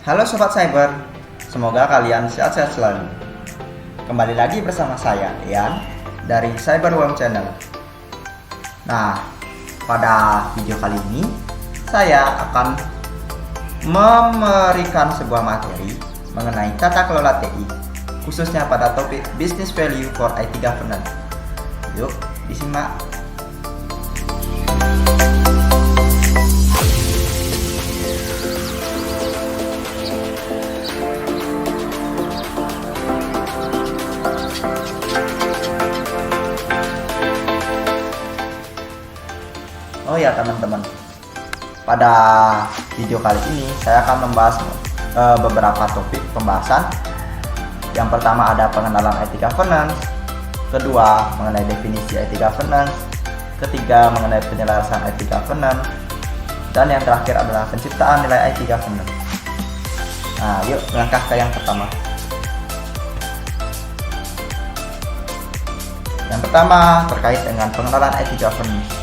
Halo Sobat Cyber, semoga kalian sehat-sehat selalu. Kembali lagi bersama saya, Ian, dari Cyberworm Channel. Nah, pada video kali ini, saya akan memberikan sebuah materi mengenai tata kelola TI, khususnya pada topik Business Value for IT Governance. Yuk, disimak. Oh ya teman-teman, pada video kali ini saya akan membahas beberapa topik pembahasan. Yang pertama ada pengenalan IT Governance, kedua mengenai definisi IT Governance, ketiga mengenai penyelarasan IT Governance, dan yang terakhir adalah penciptaan nilai IT Governance. Nah, yuk langkah ke yang pertama. Yang pertama terkait dengan pengenalan IT Governance.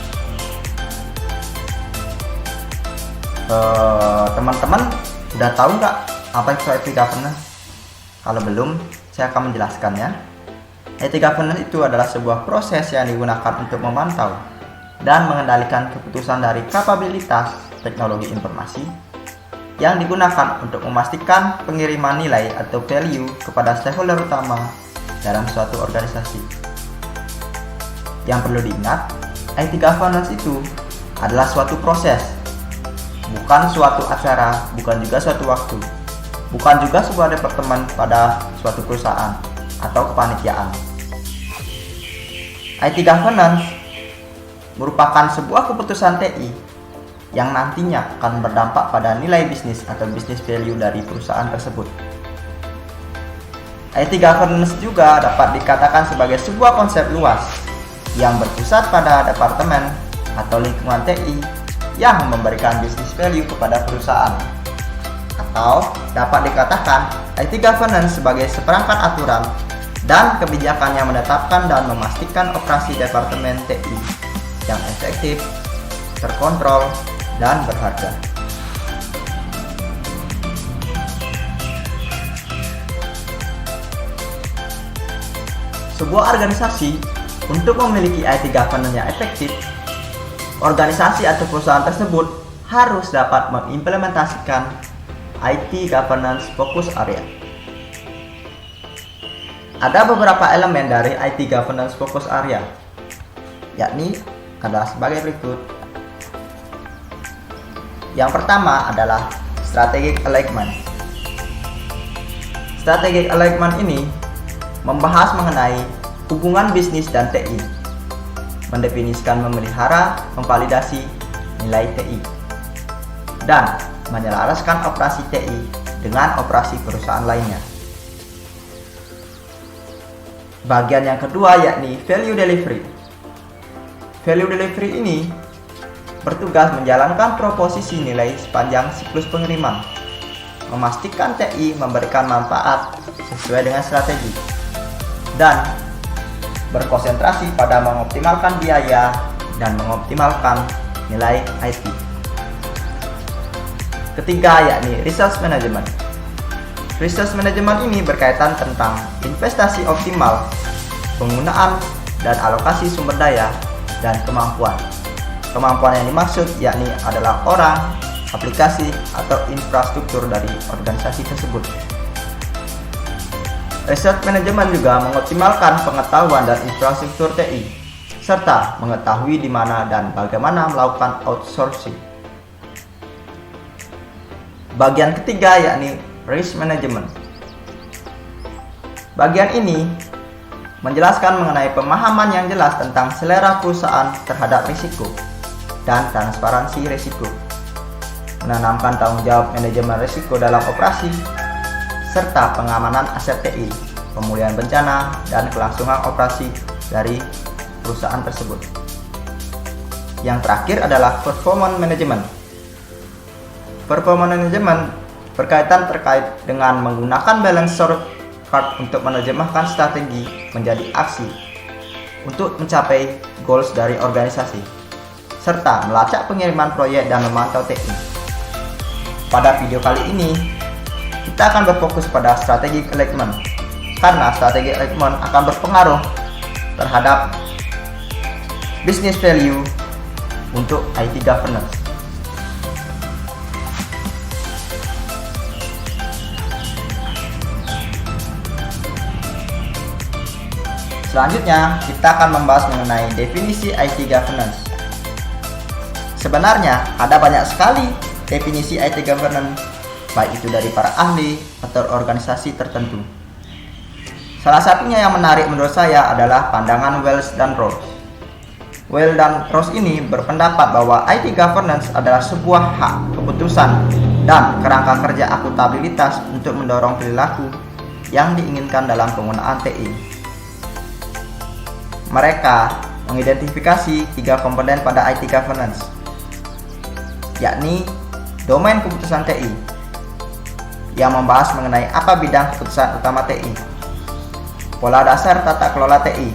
Teman-teman udah tahu nggak apa itu IT Governance? Kalau belum, saya akan menjelaskannya. IT Governance itu adalah sebuah proses yang digunakan untuk memantau dan mengendalikan keputusan dari kapabilitas teknologi informasi yang digunakan untuk memastikan pengiriman nilai atau value kepada stakeholder utama dalam suatu organisasi. Yang perlu diingat, IT Governance itu adalah suatu proses, bukan suatu acara, bukan juga suatu waktu, bukan juga sebuah departemen pada suatu perusahaan atau kepanitiaan. IT Governance merupakan sebuah keputusan TI yang nantinya akan berdampak pada nilai bisnis atau business value dari perusahaan tersebut. IT Governance juga dapat dikatakan sebagai sebuah konsep luas yang berpusat pada departemen atau lingkungan TI yang memberikan business value kepada perusahaan. Atau dapat dikatakan IT Governance sebagai seperangkat aturan dan kebijakan yang menetapkan dan memastikan operasi departemen TI yang efektif, terkontrol, dan berharga. Sebuah organisasi untuk memiliki IT Governance yang efektif, organisasi atau perusahaan tersebut harus dapat mengimplementasikan IT Governance Focus Area. Ada beberapa elemen dari IT Governance Focus Area, yakni adalah sebagai berikut. Yang pertama adalah Strategic Alignment. Strategic Alignment ini membahas mengenai hubungan bisnis dan TI, mendefinisikan, memelihara, memvalidasi nilai TI, dan menyelaraskan operasi TI dengan operasi perusahaan lainnya. Bagian yang kedua yakni Value Delivery. Value Delivery ini bertugas menjalankan proposisi nilai sepanjang siklus pengiriman, memastikan TI memberikan manfaat sesuai dengan strategi, dan berkonsentrasi pada mengoptimalkan biaya dan mengoptimalkan nilai IT. Ketiga yakni Resource Management. Resource Management ini berkaitan tentang investasi optimal, penggunaan dan alokasi sumber daya, dan kemampuan. Kemampuan yang dimaksud yakni adalah orang, aplikasi, atau infrastruktur dari organisasi tersebut. Resource Management juga mengoptimalkan pengetahuan dan infrastruktur TI, serta mengetahui di mana dan bagaimana melakukan outsourcing. Bagian ketiga yakni Risk Management. Bagian ini menjelaskan mengenai pemahaman yang jelas tentang selera perusahaan terhadap risiko dan transparansi risiko, menanamkan tanggung jawab manajemen risiko dalam operasi, serta pengamanan aset TI, pemulihan bencana, dan kelangsungan operasi dari perusahaan tersebut. Yang terakhir adalah Performance Management. Performance Management berkaitan terkait dengan menggunakan balance scorecard untuk menerjemahkan strategi menjadi aksi untuk mencapai goals dari organisasi, serta melacak pengiriman proyek dan memantau TI. Pada video kali ini, kita akan berfokus pada strategic alignment, karena strategic alignment akan berpengaruh terhadap business value untuk IT governance. Selanjutnya, kita akan membahas mengenai definisi IT governance. Sebenarnya, ada banyak sekali definisi IT governance, baik itu dari para ahli atau organisasi tertentu. Salah satunya yang menarik menurut saya adalah pandangan Wells dan Rose. Wells dan Rose ini berpendapat bahwa IT governance adalah sebuah hak keputusan dan kerangka kerja akuntabilitas untuk mendorong perilaku yang diinginkan dalam penggunaan TI. Mereka mengidentifikasi 3 komponen pada IT governance, yakni domain keputusan TI yang membahas mengenai apa bidang keputusan utama TI, pola dasar tata kelola TI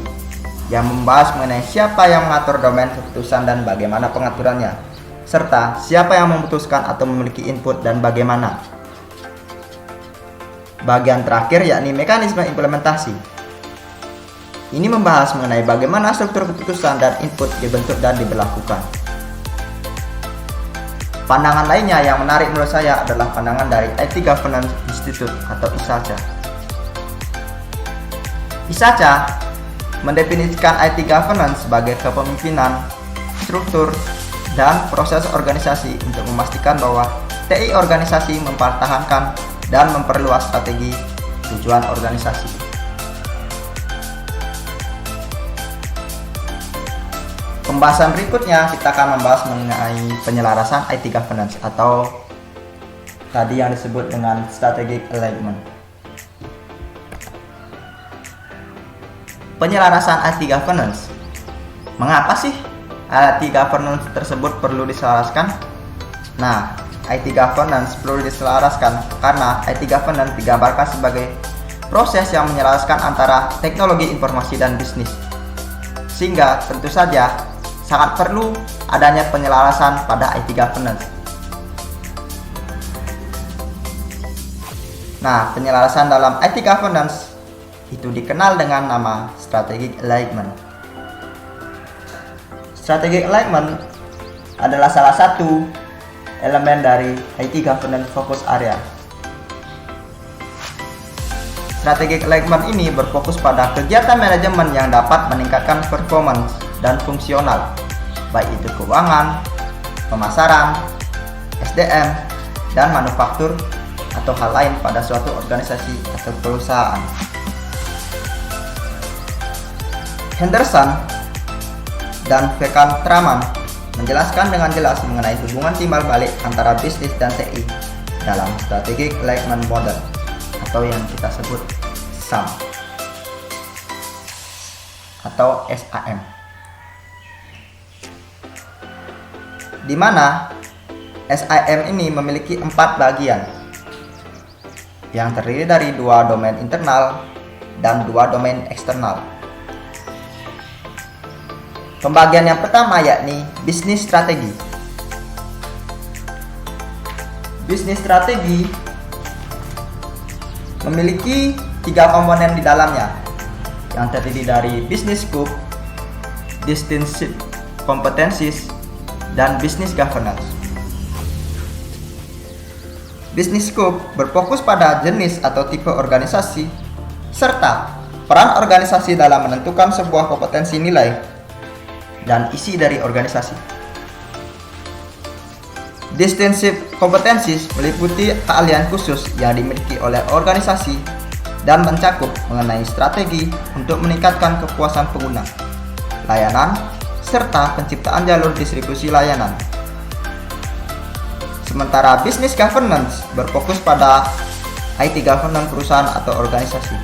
yang membahas mengenai siapa yang mengatur domain keputusan dan bagaimana pengaturannya, serta siapa yang memutuskan atau memiliki input dan bagaimana. Bagian terakhir yakni mekanisme implementasi. Ini membahas mengenai bagaimana struktur keputusan dan input dibentuk dan diberlakukan. Pandangan lainnya yang menarik menurut saya adalah pandangan dari IT Governance Institute atau ISACA. ISACA mendefinisikan IT Governance sebagai kepemimpinan, struktur, dan proses organisasi untuk memastikan bahwa TI organisasi mempertahankan dan memperluas strategi tujuan organisasi. Pembahasan berikutnya kita akan membahas mengenai penyelarasan IT governance atau tadi yang disebut dengan strategic alignment. Penyelarasan IT governance. Mengapa sih IT governance tersebut perlu diselaraskan? Nah, IT governance perlu diselaraskan karena IT governance digambarkan sebagai proses yang menyelaraskan antara teknologi informasi dan bisnis. Sehingga tentu saja sangat perlu adanya penyelarasan pada IT governance. Nah, penyelarasan dalam IT governance itu dikenal dengan nama strategic alignment. Strategic alignment adalah salah satu elemen dari IT governance focus area. Strategic alignment ini berfokus pada kegiatan manajemen yang dapat meningkatkan performance dan fungsional, baik itu keuangan, pemasaran, SDM, dan manufaktur atau hal lain pada suatu organisasi atau perusahaan. Henderson dan Venkataraman menjelaskan dengan jelas mengenai hubungan timbal balik antara bisnis dan TI dalam Strategic Alignment Model atau yang kita sebut SAM atau SAM, di mana SAM ini memiliki 4 bagian yang terdiri dari 2 domain internal dan 2 domain eksternal. Pembagian yang pertama yakni bisnis strategi. Bisnis strategi memiliki 3 komponen di dalamnya yang terdiri dari business scope, distinctive competencies, dan business governance. Business scope berfokus pada jenis atau tipe organisasi serta peran organisasi dalam menentukan sebuah kompetensi nilai dan isi dari organisasi. Distinctive competencies meliputi keahlian khusus yang dimiliki oleh organisasi dan mencakup mengenai strategi untuk meningkatkan kepuasan pengguna, layanan, serta penciptaan jalur distribusi layanan. Sementara business governance berfokus pada IT governance perusahaan atau organisasi.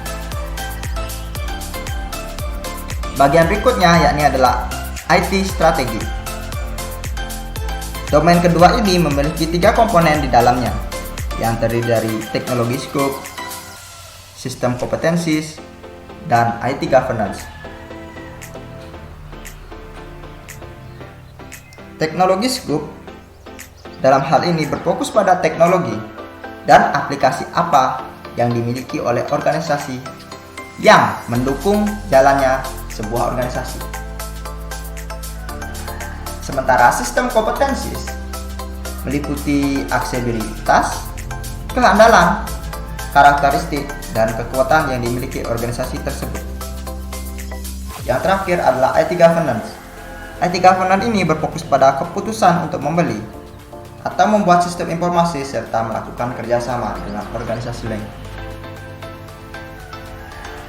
Bagian berikutnya yakni adalah IT strategi. Domain kedua ini memiliki 3 komponen di dalamnya yang terdiri dari teknologi scope, sistem kompetensis, dan IT governance. Teknologi scope dalam hal ini berfokus pada teknologi dan aplikasi apa yang dimiliki oleh organisasi yang mendukung jalannya sebuah organisasi. Sementara sistem kompetensi meliputi aksesibilitas, kehandalan, karakteristik, dan kekuatan yang dimiliki organisasi tersebut. Yang terakhir adalah IT governance. IT governance ini berfokus pada keputusan untuk membeli atau membuat sistem informasi serta melakukan kerjasama dengan organisasi lain.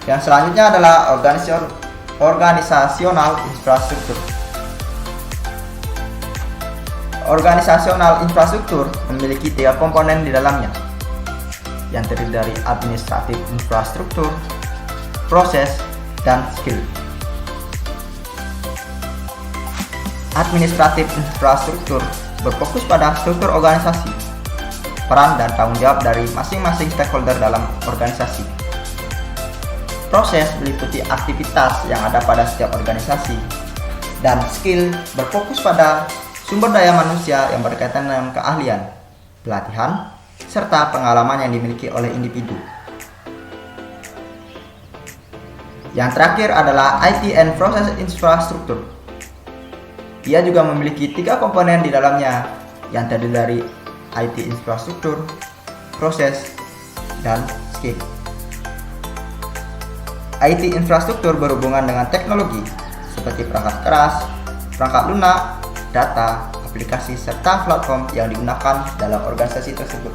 Yang selanjutnya adalah organisasional infrastruktur. Organisasional infrastruktur memiliki 3 komponen di dalamnya, yang terdiri dari administratif infrastruktur, proses, dan skill. Administratif infrastruktur berfokus pada struktur organisasi, peran dan tanggung jawab dari masing-masing stakeholder dalam organisasi. Proses meliputi aktivitas yang ada pada setiap organisasi, dan skill berfokus pada sumber daya manusia yang berkaitan dengan keahlian, pelatihan, serta pengalaman yang dimiliki oleh individu. Yang terakhir adalah IT and Process Infrastructure. Ia juga memiliki 3 komponen di dalamnya, yang terdiri dari IT infrastruktur, proses, dan skill. IT infrastruktur berhubungan dengan teknologi seperti perangkat keras, perangkat lunak, data, aplikasi, serta platform yang digunakan dalam organisasi tersebut.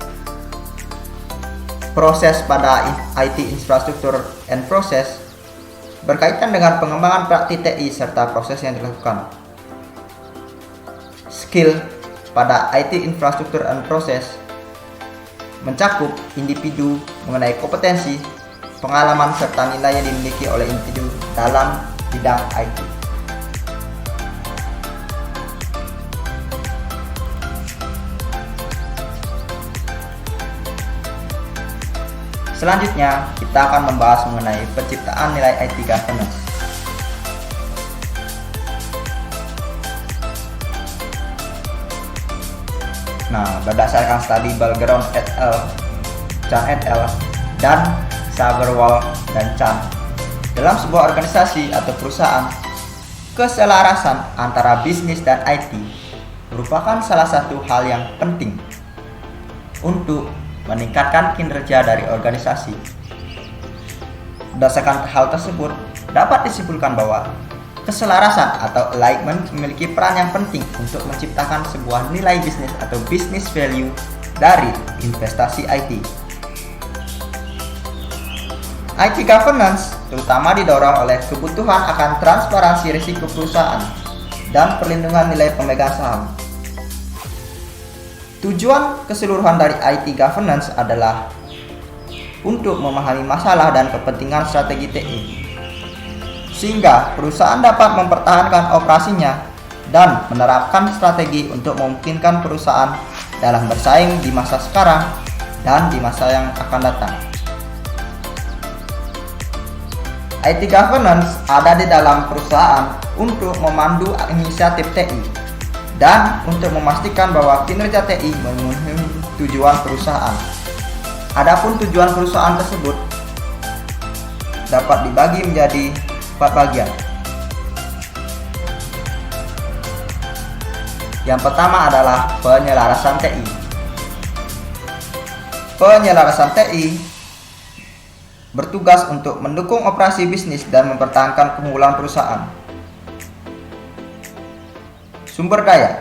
Proses pada IT infrastruktur and proses berkaitan dengan pengembangan praktik TI serta proses yang dilakukan. Skill pada IT infrastruktur and proses mencakup individu mengenai kompetensi, pengalaman, serta nilai yang dimiliki oleh individu dalam bidang IT. Selanjutnya, kita akan membahas mengenai penciptaan nilai IT governance. Nah, berdasarkan studi Background et al., Chan et al., dan Saberwal dan Chan, dalam sebuah organisasi atau perusahaan, keselarasan antara bisnis dan IT merupakan salah satu hal yang penting untuk meningkatkan kinerja dari organisasi. Berdasarkan hal tersebut, dapat disimpulkan bahwa keselarasan atau alignment memiliki peran yang penting untuk menciptakan sebuah nilai bisnis atau business value dari investasi IT. IT governance terutama didorong oleh kebutuhan akan transparansi risiko perusahaan dan perlindungan nilai pemegang saham. Tujuan keseluruhan dari IT governance adalah untuk memahami masalah dan kepentingan strategi TI, sehingga perusahaan dapat mempertahankan operasinya dan menerapkan strategi untuk memungkinkan perusahaan dalam bersaing di masa sekarang dan di masa yang akan datang. IT governance ada di dalam perusahaan untuk memandu inisiatif TI dan untuk memastikan bahwa kinerja TI memenuhi tujuan perusahaan. Adapun tujuan perusahaan tersebut dapat dibagi menjadi 4 bagian. Yang pertama adalah penyelarasan TI. Penyelarasan TI bertugas untuk mendukung operasi bisnis dan mempertahankan keunggulan perusahaan. Sumber daya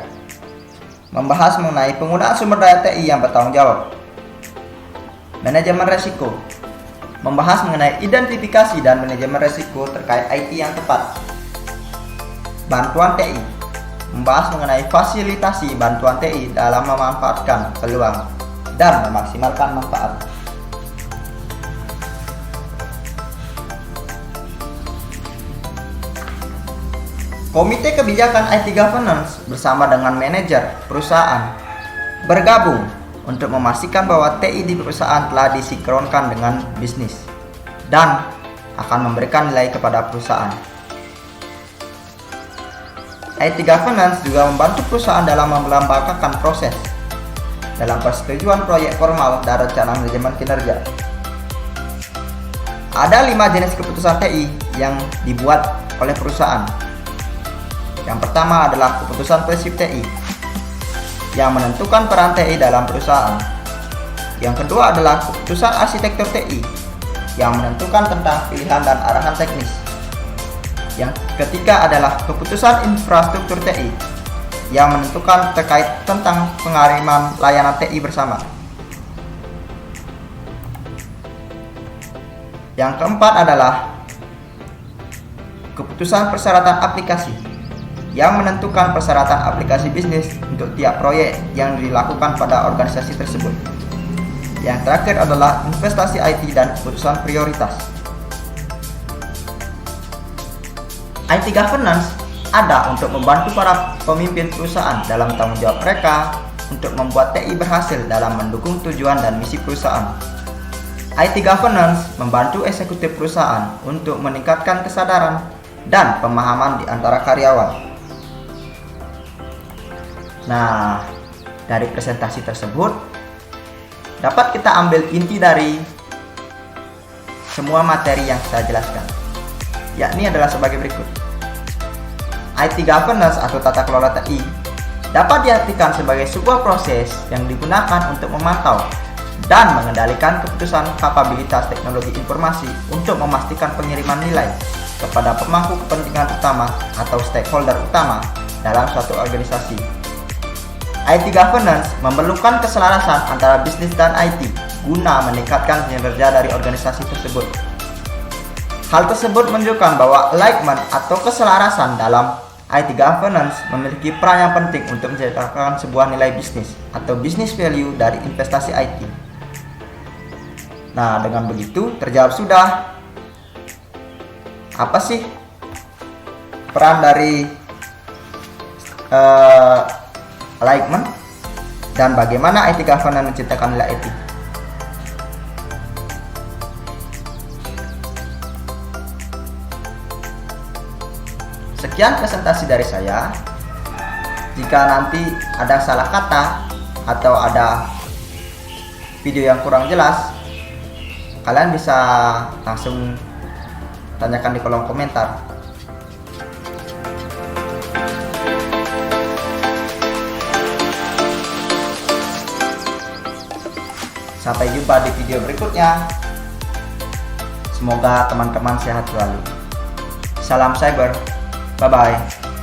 membahas mengenai penggunaan sumber daya TI yang bertanggung jawab. Manajemen resiko membahas mengenai identifikasi dan manajemen resiko terkait IT yang tepat. Bantuan TI membahas mengenai fasilitasi bantuan TI dalam memanfaatkan peluang dan memaksimalkan manfaat. Komite Kebijakan IT Governance bersama dengan manajer perusahaan bergabung untuk memastikan bahwa TI di perusahaan telah disinkronkan dengan bisnis dan akan memberikan nilai kepada perusahaan. IT Governance juga membantu perusahaan dalam melambangkan proses, dalam persetujuan proyek formal dan rencana manajemen kinerja. Ada 5 jenis keputusan TI yang dibuat oleh perusahaan. Yang pertama adalah keputusan prinsip TI yang menentukan peran TI dalam perusahaan. Yang kedua adalah keputusan arsitektur TI yang menentukan tentang pilihan dan arahan teknis. Yang ketiga adalah keputusan infrastruktur TI yang menentukan terkait tentang pengiriman layanan TI bersama. Yang keempat adalah keputusan persyaratan aplikasi yang menentukan persyaratan aplikasi bisnis untuk tiap proyek yang dilakukan pada organisasi tersebut. Yang terakhir adalah investasi IT dan keputusan prioritas. IT governance ada untuk membantu para pemimpin perusahaan dalam tanggung jawab mereka untuk membuat TI berhasil dalam mendukung tujuan dan misi perusahaan. IT governance membantu eksekutif perusahaan untuk meningkatkan kesadaran dan pemahaman di antara karyawan. Nah, dari presentasi tersebut dapat kita ambil inti dari semua materi yang saya jelaskan, yakni adalah sebagai berikut. IT governance atau tata kelola TI dapat diartikan sebagai sebuah proses yang digunakan untuk memantau dan mengendalikan keputusan kapabilitas teknologi informasi untuk memastikan pengiriman nilai kepada pemangku kepentingan utama atau stakeholder utama dalam suatu organisasi. IT governance memerlukan keselarasan antara bisnis dan IT guna meningkatkan kinerja dari organisasi tersebut. Hal tersebut menunjukkan bahwa alignment atau keselarasan dalam IT governance memiliki peran yang penting untuk menciptakan sebuah nilai bisnis atau business value dari investasi IT. Nah, dengan begitu terjawab sudah apa sih peran dari alignment dan bagaimana IT governance menciptakan nilai IT. Sekian presentasi dari saya. Jika nanti ada salah kata atau ada video yang kurang jelas, kalian bisa langsung tanyakan di kolom komentar. Sampai jumpa di video berikutnya. Semoga teman-teman sehat selalu. Salam cyber. Bye-bye.